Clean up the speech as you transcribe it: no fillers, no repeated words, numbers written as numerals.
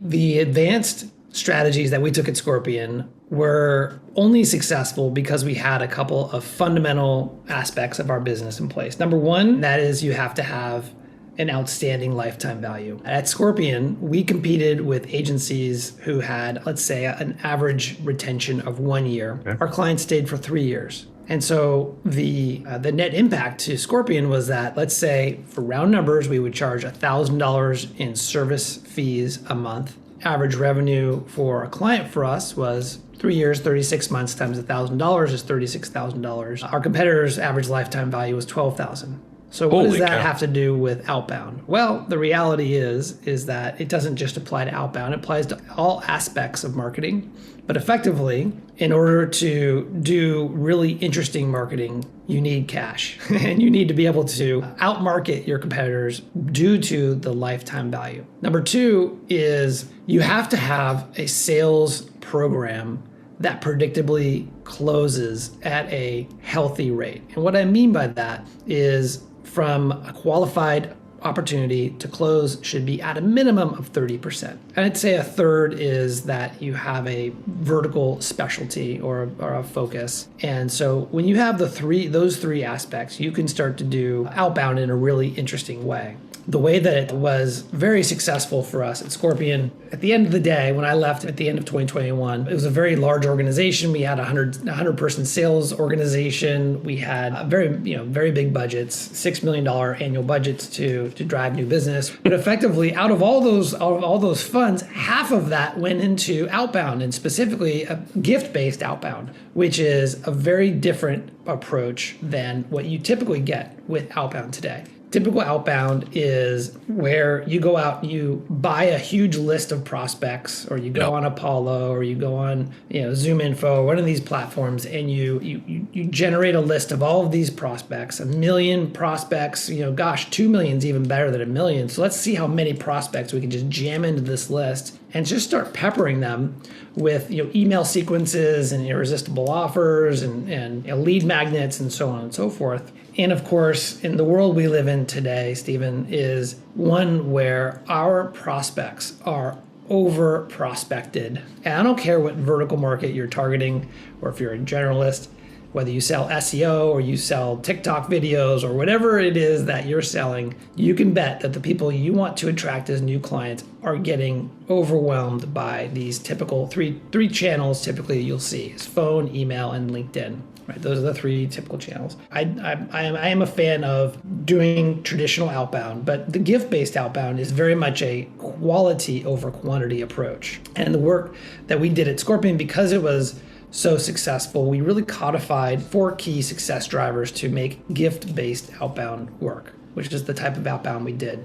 The advanced strategies that we took at Scorpion were only successful because we had a couple of fundamental aspects of our business in place. Number one, that is you have to have an outstanding lifetime value. At Scorpion, we competed with agencies who had, let's say, an average retention of 1 year. Okay. Our clients stayed for 3 years. And so the net impact to Scorpion was that, let's say, for round numbers, we would charge $1,000 in service fees a month. Average revenue for a client for us was 3 years, 36 months times $1,000 is $36,000. Our competitors' average lifetime value was $12,000. So what does that have to do with outbound? Well, the reality is that it doesn't just apply to outbound. It applies to all aspects of marketing. But effectively, in order to do really interesting marketing, you need cash. And you need to be able to outmarket your competitors due to the lifetime value. Number two is you have to have a sales program that predictably closes at a healthy rate. And what I mean by that is from a qualified opportunity to close should be at a minimum of 30%. And I'd say a third is that you have a vertical specialty or a focus. And so when you have those three aspects, you can start to do outbound in a really interesting way. The way that it was very successful for us at Scorpion, at the end of the day, when I left at the end of 2021, it was a very large organization. We had a 100-person sales organization. We had very big budgets, $6 million annual budgets to drive new business. But effectively, out of all those funds, half of that went into outbound, and specifically a gift-based outbound, which is a very different approach than what you typically get with outbound today. Typical outbound is where you go out, you buy a huge list of prospects, or you go on Apollo, or you go on ZoomInfo, or one of these platforms, and you generate a list of all of these prospects, 1 million prospects. 2 million is even better than 1 million. So let's see how many prospects we can just jam into this list and just start peppering them with email sequences and irresistible offers and lead magnets and so on and so forth. And of course, in the world we live in today, Stephen, is one where our prospects are over prospected. And I don't care what vertical market you're targeting, or if you're a generalist, whether you sell SEO or you sell TikTok videos or whatever it is that you're selling, you can bet that the people you want to attract as new clients are getting overwhelmed by these typical three channels typically you'll see. It's phone, email, and LinkedIn. Right, those are the three typical channels. I am a fan of doing traditional outbound, but the gift-based outbound is very much a quality over quantity approach. And the work that we did at Scorpion, because it was so successful, we really codified 4 key success drivers to make gift-based outbound work, which is the type of outbound we did.